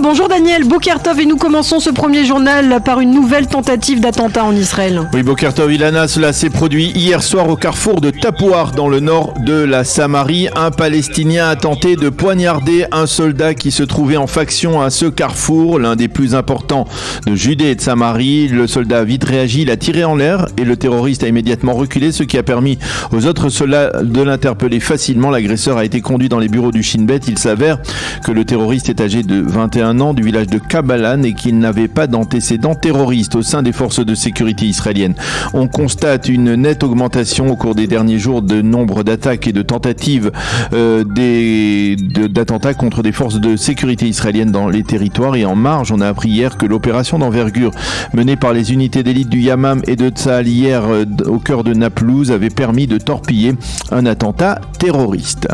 Bonjour Daniel Bokertov, et nous commençons ce premier journal par une nouvelle tentative d'attentat en Israël. Oui, Bokertov, Ilana, cela s'est produit hier soir au carrefour de Tapouar dans le nord de la Samarie. Un Palestinien a tenté de poignarder un soldat qui se trouvait en faction à ce carrefour, l'un des plus importants de Judée et de Samarie. Le soldat a vite réagi, il a tiré en l'air et le terroriste a immédiatement reculé, ce qui a permis aux autres soldats de l'interpeller facilement. L'agresseur a été conduit dans les bureaux du Shin Bet. Il s'avère que le terroriste est âgé de 21 ans du village de Kabalan et qu'il n'avait pas d'antécédents terroristes au sein des forces de sécurité israéliennes. On constate une nette augmentation au cours des derniers jours de nombre d'attaques et de tentatives d'attentats contre des forces de sécurité israéliennes dans les territoires. Et en marge, on a appris hier que l'opération d'envergure menée par les unités d'élite du Yamam et de Tsahal hier au cœur de Naplouse avait permis de torpiller un attentat terroriste.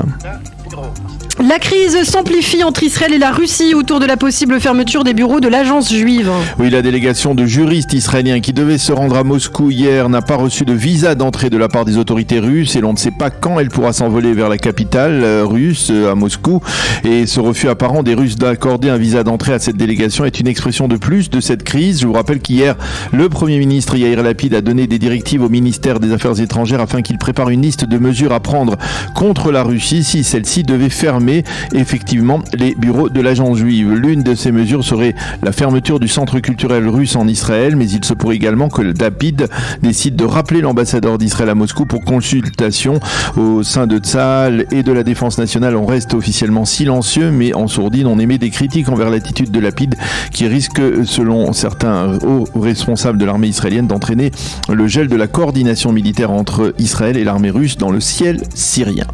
La crise s'amplifie entre Israël et la Russie autour de la possible fermeture des bureaux de l'agence juive. Oui, la délégation de juristes israéliens qui devait se rendre à Moscou hier n'a pas reçu de visa d'entrée de la part des autorités russes et l'on ne sait pas quand elle pourra s'envoler vers la capitale russe, à Moscou. Et ce refus apparent des Russes d'accorder un visa d'entrée à cette délégation est une expression de plus de cette crise. Je vous rappelle qu'hier, le Premier ministre Yair Lapid a donné des directives au ministère des Affaires étrangères afin qu'il prépare une liste de mesures à prendre contre la Russie si celle-ci devait fermer effectivement les bureaux de l'agence juive. L'une de ces mesures serait la fermeture du centre culturel russe en Israël, mais il se pourrait également que Lapid décide de rappeler l'ambassadeur d'Israël à Moscou pour consultation. Au sein de Tsahal et de la Défense nationale, on reste officiellement silencieux, mais en sourdine, on émet des critiques envers l'attitude de Lapid qui risque, selon certains hauts responsables de l'armée israélienne, d'entraîner le gel de la coordination militaire entre Israël et l'armée russe dans le ciel syrien.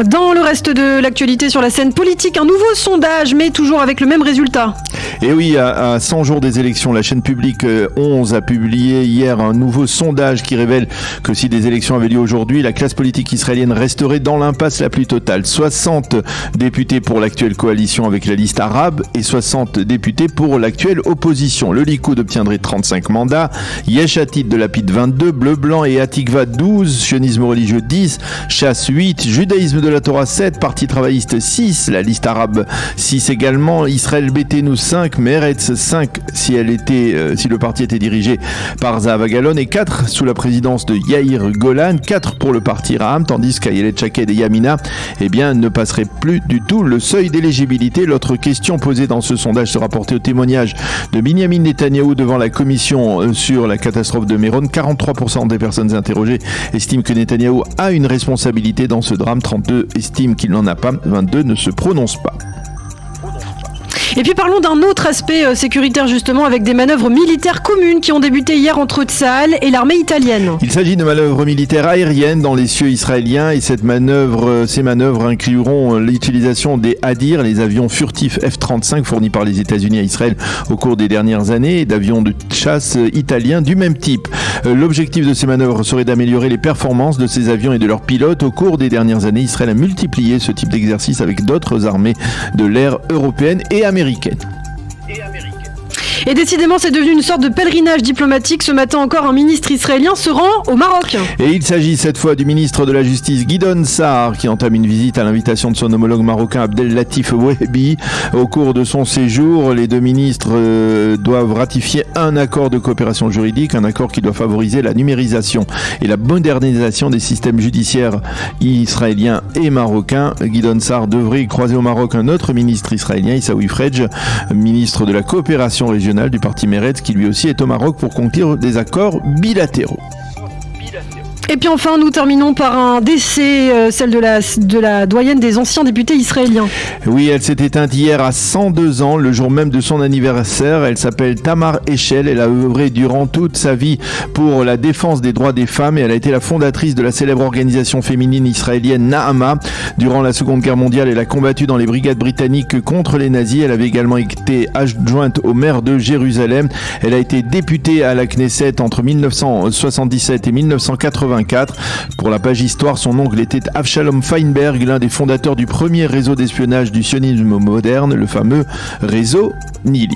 Dans le reste de l'actualité sur la scène politique, un nouveau sondage, mais toujours avec le même résultat. Et oui, à 100 jours des élections, la chaîne publique 11 a publié hier un nouveau sondage qui révèle que si des élections avaient lieu aujourd'hui, la classe politique israélienne resterait dans l'impasse la plus totale. 60 députés pour l'actuelle coalition avec la liste arabe et 60 députés pour l'actuelle opposition. Le Likoud obtiendrait 35 mandats, Yesh Atid de Lapid 22, Bleu Blanc et Atikva 12, sionisme religieux 10, Chasse 8, judaïsme de la Torah 7, Parti travailliste 6, la liste arabe 6 également, Israël Beitenu 5, Meretz 5 si le parti était dirigé par Zahava Galon et 4 sous la présidence de Yair Golan, 4 pour le parti Raham, tandis qu'Ayelet Shaked et Yamina ne passeraient plus du tout le seuil d'éligibilité. L'autre question posée dans ce sondage se rapportait au témoignage de Binyamin Netanyahou devant la commission sur la catastrophe de Méron. 43% des personnes interrogées estiment que Netanyahou a une responsabilité dans ce drame, 32 estiment qu'il n'en a pas, 22 ne se prononcent pas. Et puis parlons d'un autre aspect sécuritaire justement, avec des manœuvres militaires communes qui ont débuté hier entre Tsahal et l'armée italienne. Il s'agit de manœuvres militaires aériennes dans les cieux israéliens et ces manœuvres incluront l'utilisation des Hadir, les avions furtifs F-35 fournis par les États-Unis à Israël au cours des dernières années, et d'avions de chasse italiens du même type. L'objectif de ces manœuvres serait d'améliorer les performances de ces avions et de leurs pilotes. Au cours des dernières années, Israël a multiplié ce type d'exercice avec d'autres armées de l'air européennes et américaines. Et décidément, c'est devenu une sorte de pèlerinage diplomatique. Ce matin encore, un ministre israélien se rend au Maroc. Et il s'agit cette fois du ministre de la Justice Guidon Saar qui entame une visite à l'invitation de son homologue marocain Abdel Latif Wehbi. Au cours de son séjour, les deux ministres doivent ratifier un accord de coopération juridique, un accord qui doit favoriser la numérisation et la modernisation des systèmes judiciaires israéliens et marocains. Guidon Saar devrait croiser au Maroc un autre ministre israélien, Issaoui Frej, ministre de la coopération régionale du parti Meretz, qui lui aussi est au Maroc pour conclure des accords bilatéraux. Et puis enfin, nous terminons par un décès, celle de la doyenne des anciens députés israéliens. Oui, elle s'est éteinte hier à 102 ans, le jour même de son anniversaire. Elle s'appelle Tamar Eshel. Elle a œuvré durant toute sa vie pour la défense des droits des femmes et elle a été la fondatrice de la célèbre organisation féminine israélienne Nahama. Durant la Seconde Guerre mondiale, elle a combattu dans les brigades britanniques contre les nazis. Elle avait également été adjointe au maire de Jérusalem. Elle a été députée à la Knesset entre 1977 et 1984. Pour la page histoire, son oncle était Avshalom Feinberg, l'un des fondateurs du premier réseau d'espionnage du sionisme moderne, le fameux réseau Nili.